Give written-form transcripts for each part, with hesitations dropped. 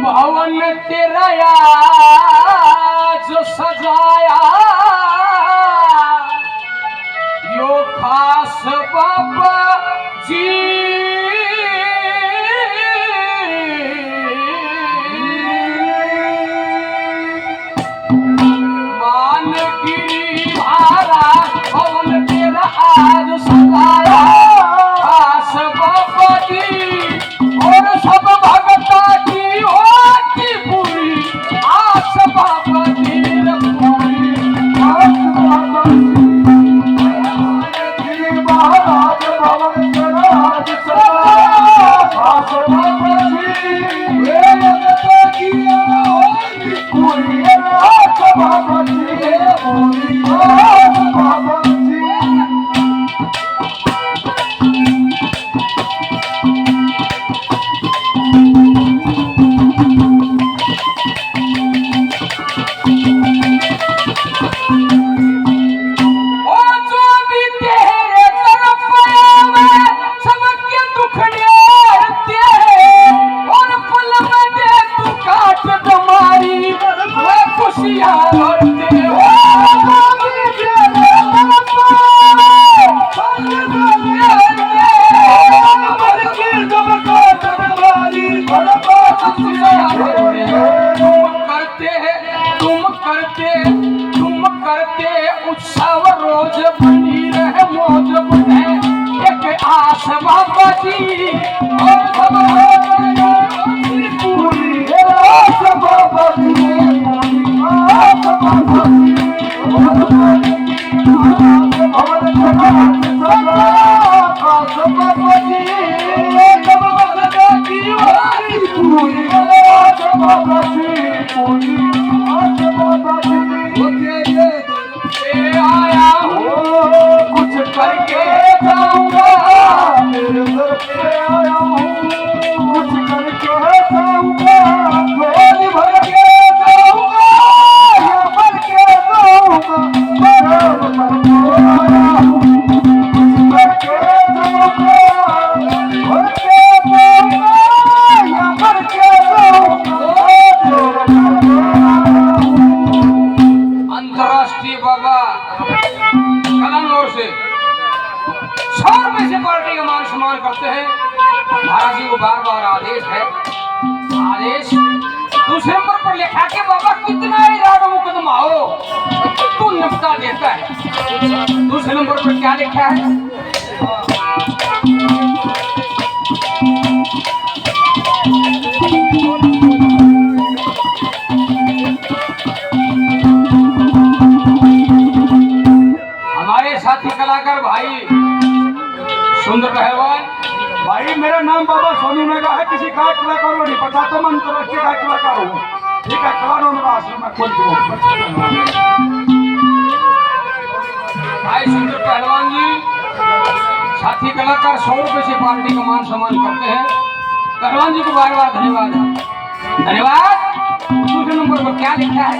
भवन तेरा जो सजाया यो खास बाबा जी मानगिरी महाराज भवन तेरा आज सजाया खास बाबा जी और सब भगता की होती पूरी आस बाबा जी पूरी आस बाबा जी महाराज भवन तेरा आज सजाया खास बाबा जी भगता की होती पूरी आस बाबा जी पूरी आस बाबा जी। तुम करते उत्सव रोज बनी रहे मौज बने एक आस बाबा जी और सब पूरी आस बाबा जी आस बाबा जी आस बाबा जी सब भगता की पूरी आस बाबा जी पूरी आस बाबा जी आया हूँ कुछ करके जाऊंगा तेरे दर पे आया हूँ कुछ करके जाऊंगा गोली भर के जाऊंगा या भर के जाऊंगा बराबर करके आया हूँ कुछ करके जाऊंगा भर के जाऊंगा या भर के जाऊंगा अंतरराष्ट्रीय बाबा कलंगोर से 100 रुपए से पार्टी का मान सम्मान करते हैं। महाराज जी को बार बार आदेश है आदेश दूसरे नंबर पर लिखा के बाबा कितना ही राडो मुकदमा हो तू निपटा देता है। दूसरे नंबर पर क्या लिखा है साथी कलाकार भाई सुंदर पहलवान भाई मेरा नाम बाबा सोनी मेगा है किसी का कलाकार नहीं पता तो मैं अंतरराष्ट्रीय का कलाकार हूँ ठीक है कलाकारों का आश्रम में खोल भाई सुंदर पहलवान जी साथी कलाकार 100 रुपए से पार्टी का मान सम्मान करते हैं। पहलवान जी को बार बार धन्यवाद धन्यवाद। दूसरे नंबर पर क्या लिखा है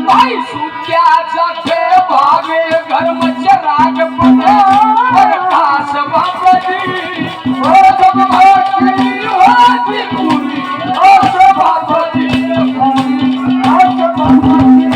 भाई सूत्या जाके भागे घर में चराग बने और खास बाबा जी और सब भागी होती पूरी और सब बाबा जी पूरी और सब बाबा जी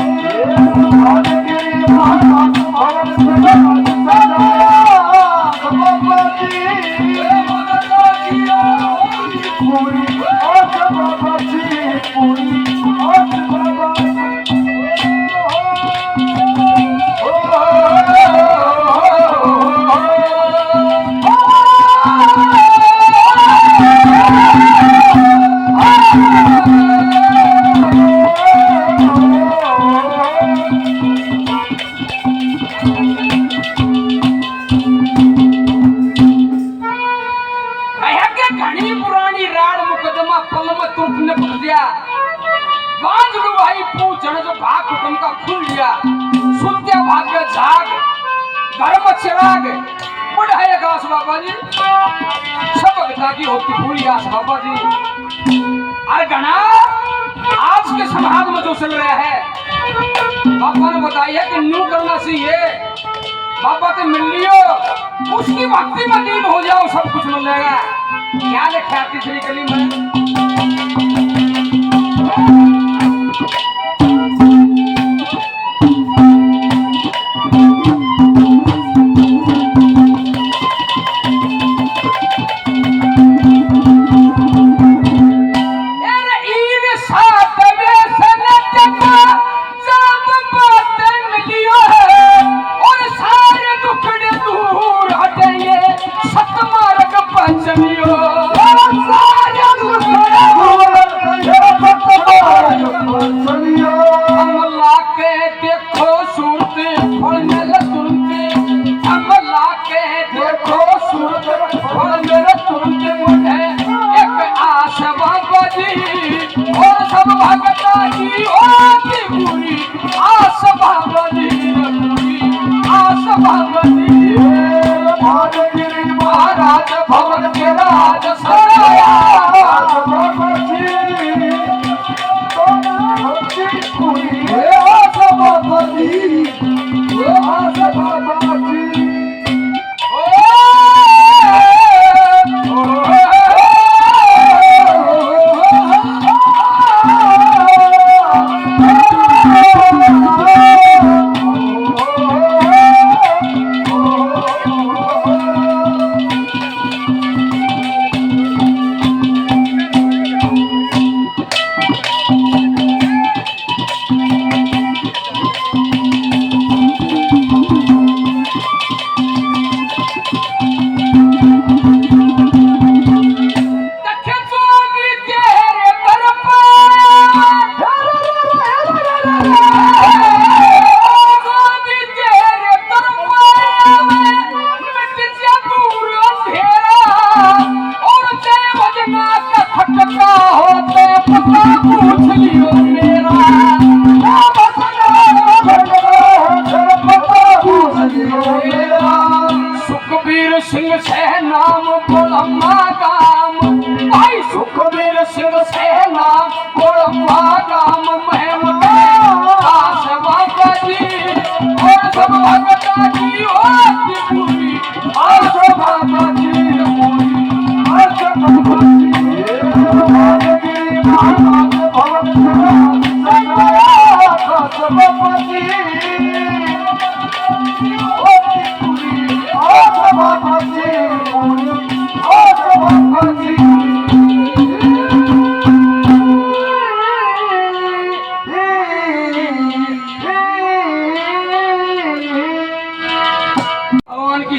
दिया। सुनते भाग्य जाग घर में चिराग बढ़ाए आकाश बाबा जी, सब भक्ता की होती पूरी आस बाबा जी। अरे गणा आज के समाज में जो चल रहा है बाबा ने बताया कि न्यू करना चाहिए। बाबा तो मिल लियो, उसकी भक्ति में लीन हो जाओ, सब कुछ मिल जाएगा। क्या लिखा है तीसरी कली में?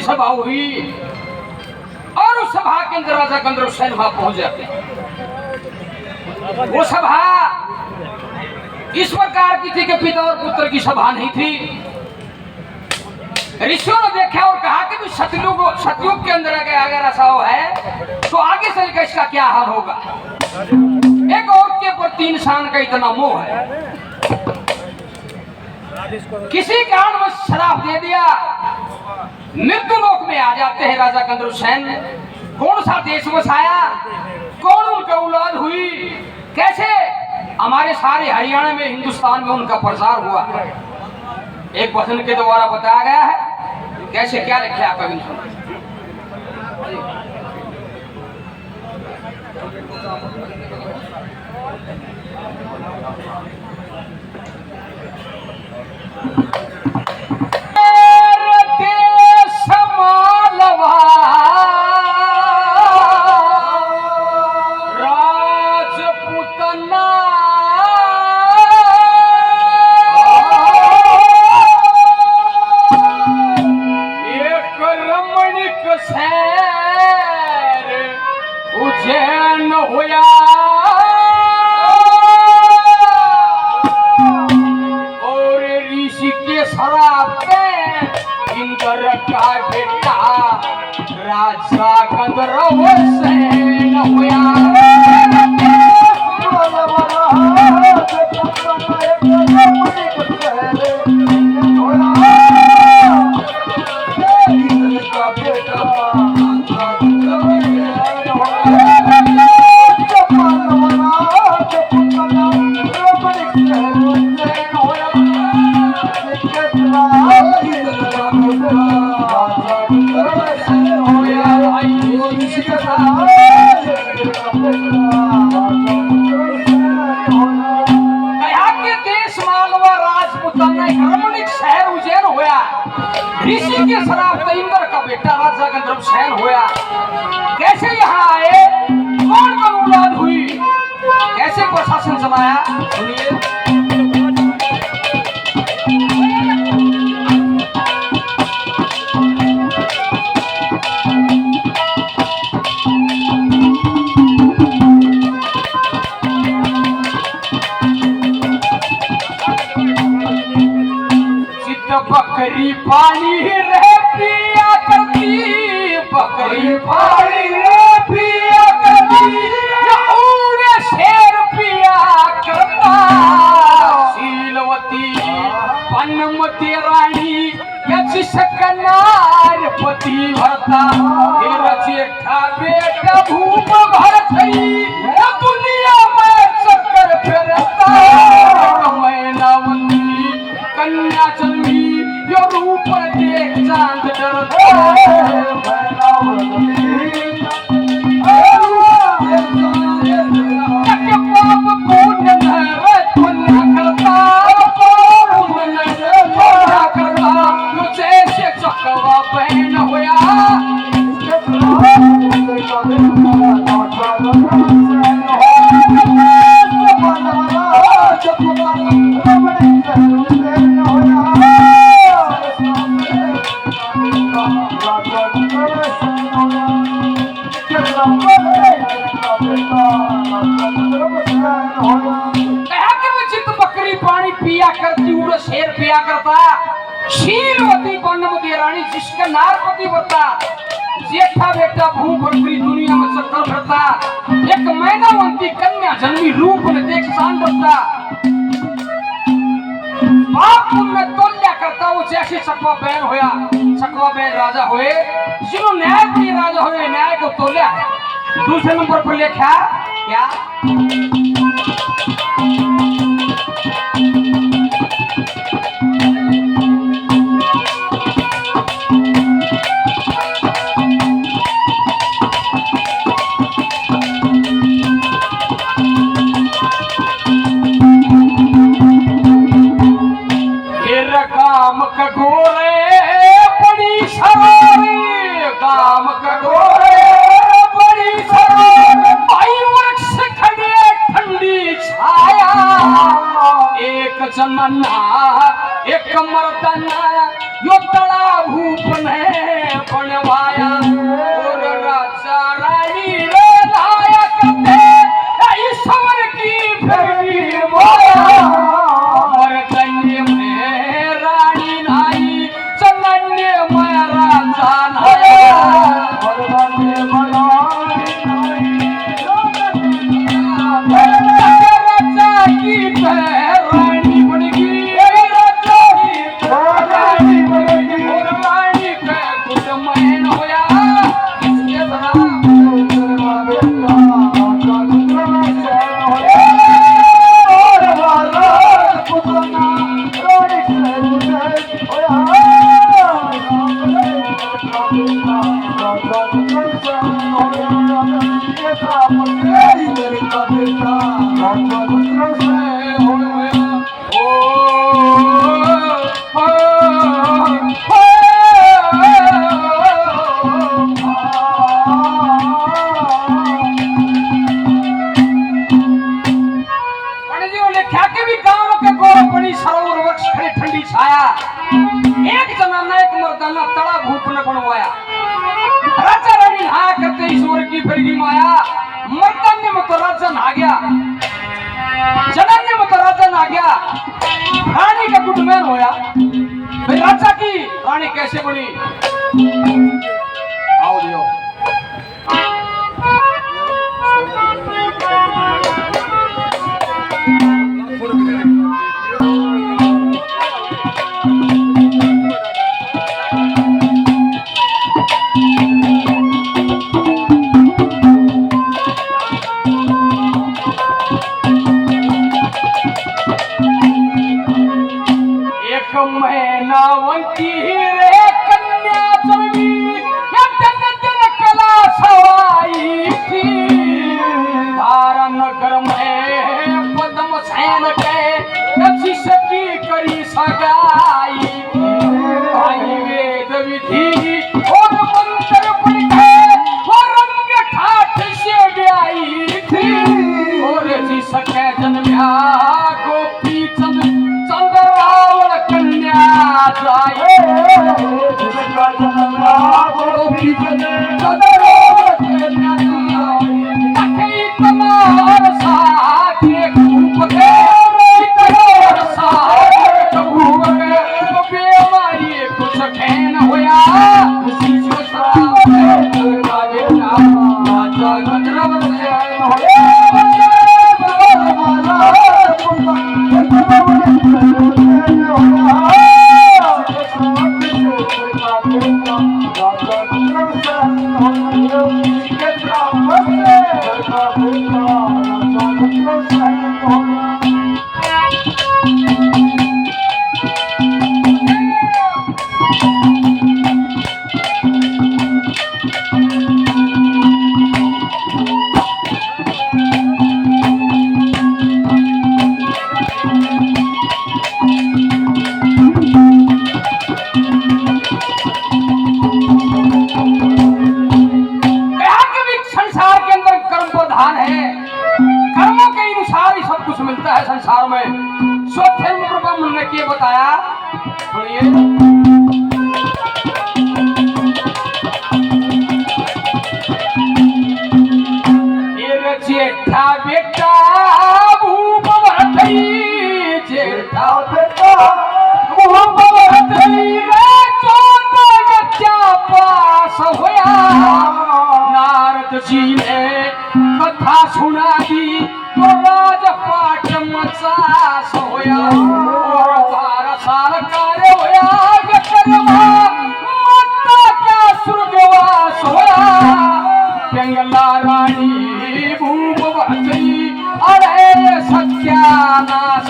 सभा हुई और उस सभा के अंदर राजा गंधर्व सेन वहां पहुंच जाते हैं। वो सभा इस प्रकार की थी कि पिता और पुत्र की सभा नहीं थी। ऋषियों ने देखा और कहा कि सतयुग के अंदर अगर ऐसा हो है तो आगे चलकर इसका क्या हाल होगा। एक औरत के ऊपर 3 इंसान का इतना मोह है, किसी कारण वो शराब दे दिया, मृत्यु लोक में आ जाते हैं राजा गंधर्व सेन। कौन सा देश बसाया, कौन उनका औलाद हुई, कैसे हमारे सारे हरियाणा में हिंदुस्तान में उनका प्रसार हुआ, एक वचन के द्वारा बताया गया है। कैसे क्या लिखे आप कभी सुना। राजा गंधर्व सेन हुआ कहा के देश मालवा राजपुताना एक रमणीक शहर उज्जैन होया। ऋषि के श्राप इंद्र का बेटा राजा गंधर्वसेन होया। कैसे यहाँ आए, कौन कौन औलाद हुई, कैसे प्रशासन चलाया, सुनिए। बकरी पानी रे पिया करती, बकरी पानी रे पिया करती, उड़े शेर पिया करता। शीलवती बनमती रानी यक्षकनार पति भरता। जेठा बेटा भूप भर गई, दुनिया में चक्कर फिरता। मैनावती कन्या जन्मी, यो रूप देख चांद डरता। पाप पुण्य पुण्य करता, करता तुझे से चकवा बहन होया। शेर पिया करता। शीलवती बनमती रानी जिसका नारपति बता। जेठा बेटा भूख और पूरी दुनिया में चक्कर फिरता। एक मैनावंती कन्या जन्मी, रूप ने देख शान बता। बाप पुण्य तोल्या करता, वो जैसे सकवा बहन होया। सकवा बहन राजा हुए, जिन्होंने न्याय प्रिय राजा हुए, न्याय को तोल्या है। दूसरे नंबर पर लिखा क्या, काम कठोरे बड़ी सरोरे, काम कठोरे बड़ी सरोरे। भाई वृक्ष खड़े ठंडी छाया, एक जनना एक मर्दना, यो तड़ा भूप ने बनवाया। और राजा रानी रे नायक थे, ईश्वर की फिर बोला। और कन्या में रानी नाई, चन्ने में राजा नाया। राजा की रानी बन गई, राजा की रानी बन गई। और रानी का कुछ महन होया। इसके तरह ठंडी छाया, एक जनाना एक मर्दाना तड़ा भूप ने बनवाया। राजा रानी नहा करते ईश्वर की फिरगी माया। मर्दान्य में तो राजा नहा गया, जनन्य में तो राजा नहा गया। रानी का गुटमैन होया। भाई राजा की रानी कैसे बनी, आओ लियो। मैं नावंती रे कन्या चरणी या जन जन कला सवाई थी धारा नगर में पद्म सैन के शिष्य की करी सगाई आई वेद विधि और मंत्र पढ़ के और रंग ठाठ से ब्याई थी और जिस के जन्म्या गोपी चंद चंद्रावल कन्या जाए जिसका जन्मा गोपी चंद्रावल कन्या जाए तके तमार साथ एक रूप के तमार साथ रूप के बेमारी कुछ कहन होया उसी से श्राप का बेटा राजा गंधर्व से कर्मों के अनुसार ही सब कुछ मिलता है संसार में। सो फिल्म प्रभु ने क्या बताया सुनिए। जेठा बेटा भूप भरतई जेठा बेटा भूप भरतई रे चौथा बच्चा पास होया नारद जी ने कथा सुना दी तो राजपाट मचास होया और 12 साल कार्य होया गकरमा माता क्या स्वर्गवास होया पिंगला रानी भूप भरतई अरे सत्यानाश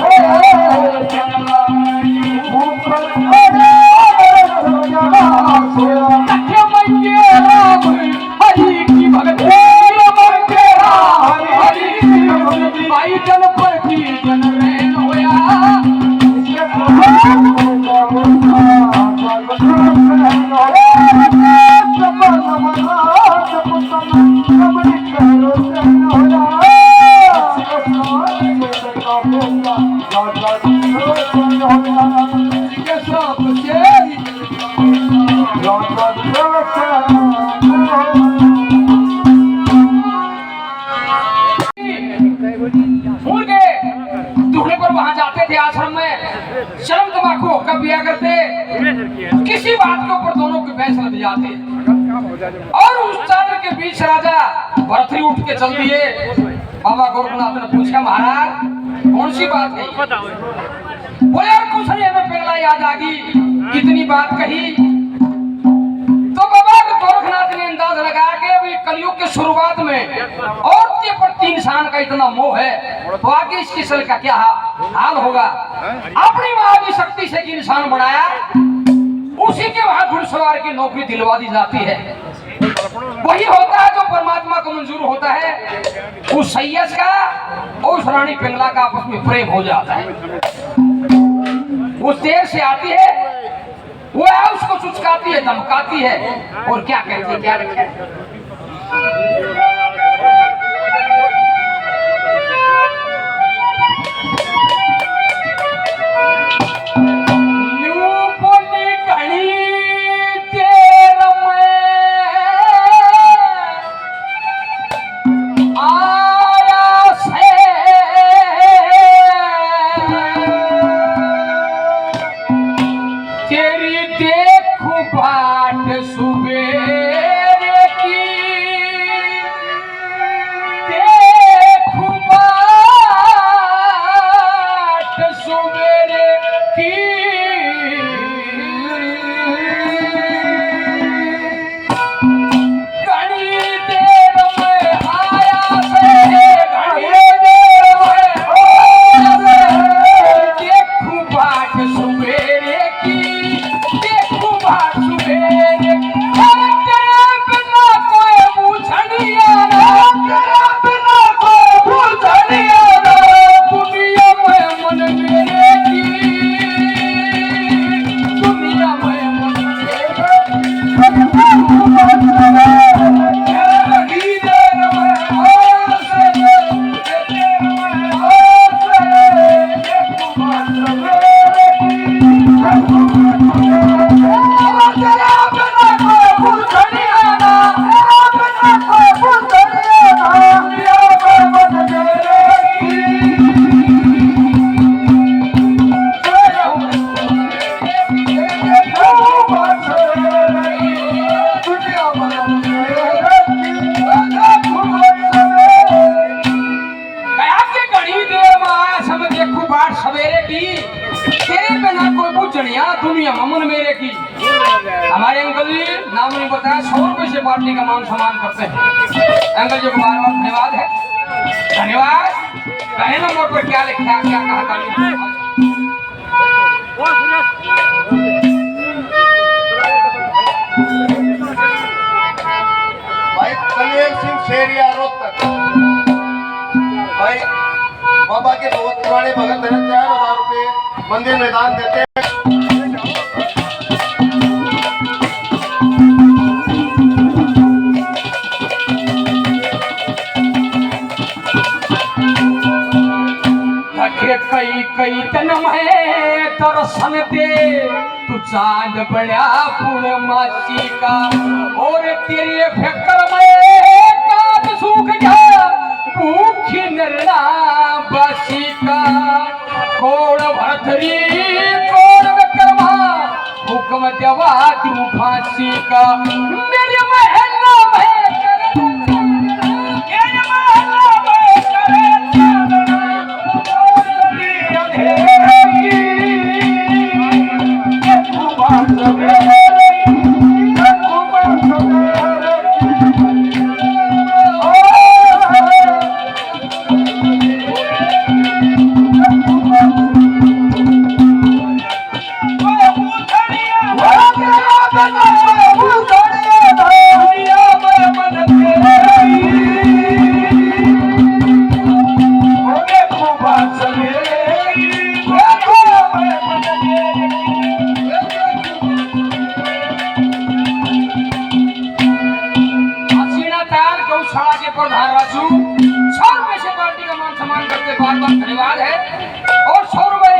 पिंगला रानी भूप हरि की भक्ति भाई जन पर की जन रैन होया शर्म तंबाकू हुक्का पिया करते किसी बात के ऊपर दोनों के बहस लग जाते और उस चादर के बीच राजा भरतरी उठ के चल दिए। बाबा गोरखनाथ ने पूछा महाराज कौन सी बात कही? बोले यार कुछ नहीं हमें पिघला याद आ गई कितनी बात कही। तो बाबा गोरखनाथ ने अंदाज लगा के अभी कलयुग के शुरुआत में औरत के प्रति इंसान का इतना मोह है तो आगे इस किस्म का क्या हाल होगा। अपनी मां की शक्ति से इंसान बनाया उसी के वहां घुड़सवार की नौकरी दिलवा दी जाती है। वही होता है जो परमात्मा को मंजूर होता है। उस सैयद का उस रानी पिंगला का आपस में प्रेम हो जाता है। वो देर से आती है वो है उसको चुचकाती है धमकाती है और क्या कहती है क्या रखे सुबेरे की दुनिया ममन मेरे की। हमारे अंकल जी नाम नहीं बताया, 100 रुपए से पार्टी का मान सम्मान करते हैं। अंकल जी को बार बार धन्यवाद है। धन्यवाद। पहले नंबर पर क्या लिखा, क्या कहा था? भाई कलियर सिंह शेरिया रोहतक। भाई बाबा के बहुत पुराने भगत हैं, 4000 रुपये मंदिर में दान देते हैं। कई कई तनम है दर्शन दे, तू चांद बड़ा पूर्णमासी का, और तेरे फिक्र में काट सूख गया भूखी नरना बासी का। कोण भरतरी कोण विक्रमा, हुक्म देवा तू फांसी का। मेरे महल्ला में प्रधान राजू 100 रुपए से पार्टी का मान सम्मान करते बार बार धन्यवाद है। और 100 रुपए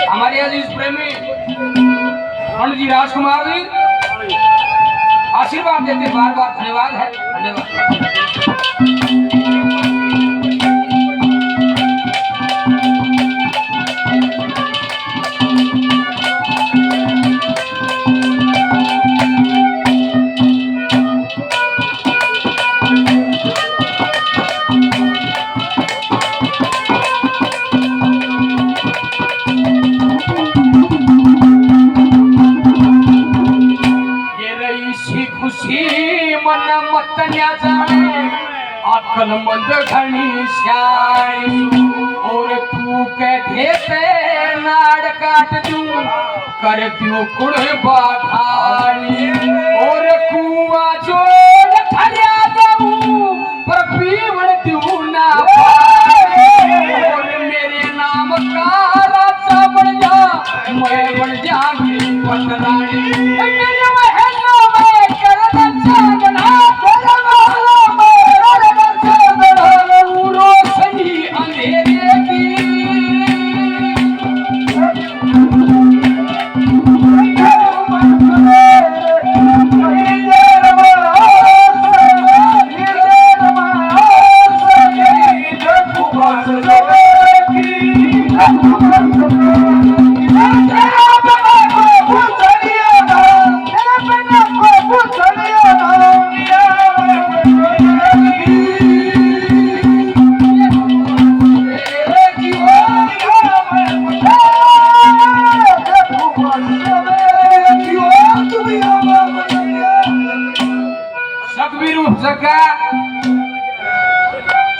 हमारे अजीज प्रेमी पंडित जी राजकुमार जी आशीर्वाद देते बार बार धन्यवाद है। धन्यवाद। मन मत न्या जाने अकल मंद घनी श्याणी, और तू कहते ते नाड़ काट दूं कर दूं कुड़ बाधानी, और कुआं जोड़ खरिया जाऊं पर पीवड़ दूं ना पाए। और मेरे नाम का राजा बन जा, मैं बन जाऊंगी पटरानी। मेरे महलों में कर चांदना, रोशनी अंधेरे की। सका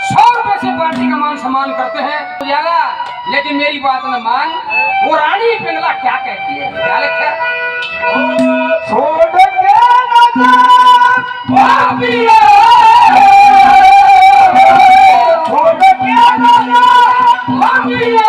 100 रुपए से पार्टी का मान सम्मान करते हैं हो जाएगा, लेकिन मेरी बात न मान। वो रानी पिंगला क्या कहती है, क्या लिखा है? छोड़ के ना भाभिया, छोड़ के ना भाभिया,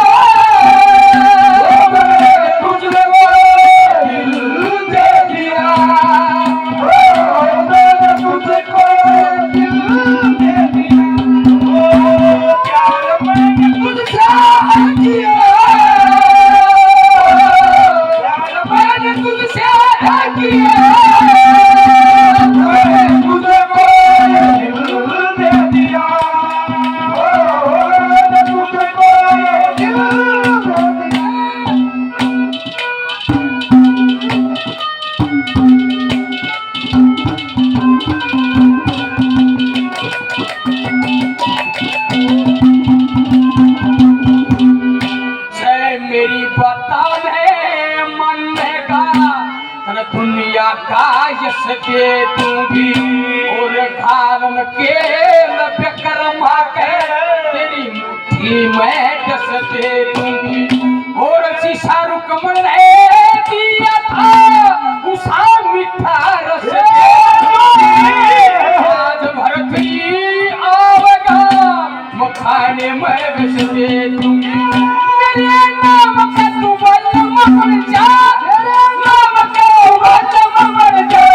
तन दुनिया का यश दे दूंगी और धारण के लभ्य कर्मा के तेरी मुट्ठी में डस दे दूंगी और शीशा रुकमण ने दिया था उसा मीठा रस दे दूंगी आज भरती आवेगा मखाने में बस दे दूंगी मेरे नाम का तू बलम बन जा नाम का तू बलम बन जा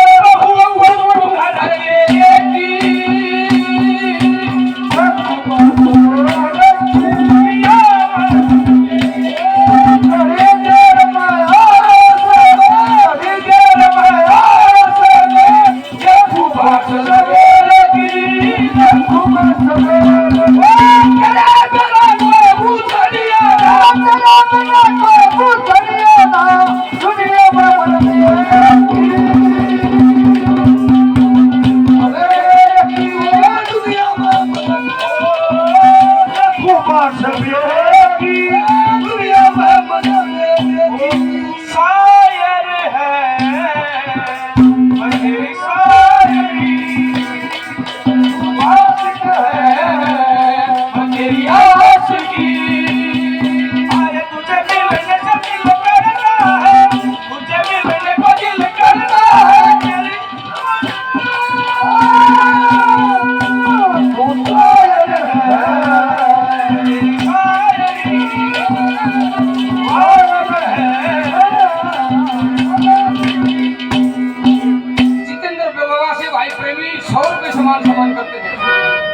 सम्मान करते थे।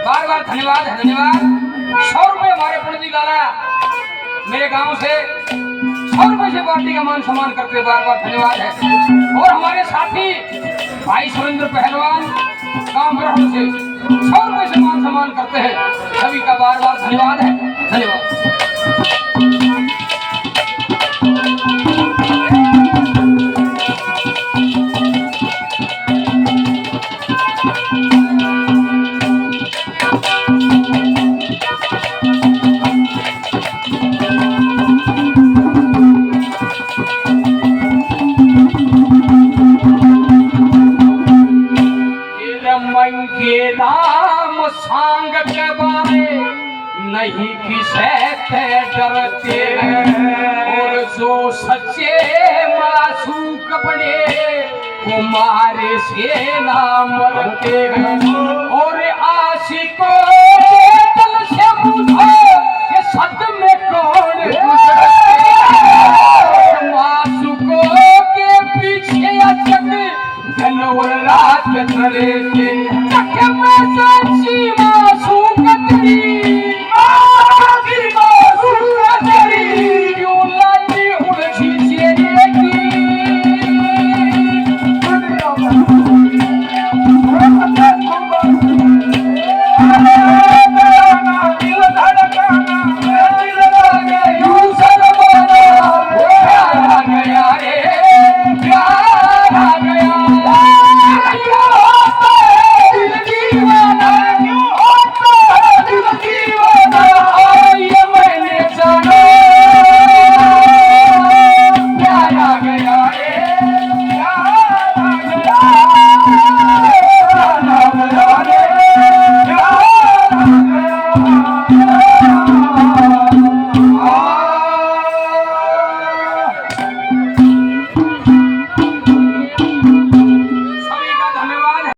बार बार धन्यवाद है, धन्यवाद। 100 रुपये हमारे पंडित जी लाला मेरे गांव से 100 रुपये से पार्टी का मान सम्मान करते, बार बार धन्यवाद है। और हमारे साथी भाई सुरेंद्र पहलवान गांव ब्रह्म से 100 रुपये से मान सम्मान करते हैं, सभी का बार बार धन्यवाद है, धन्यवाद। के नाम सांग के बारे नहीं किसे डरते और जो सच्चे मासूक बने वो मारे से ना मरते और आशिकों के दिल से पूछो कि सच में कौन मासूकों के पीछे अचक दिन और रात चले थे।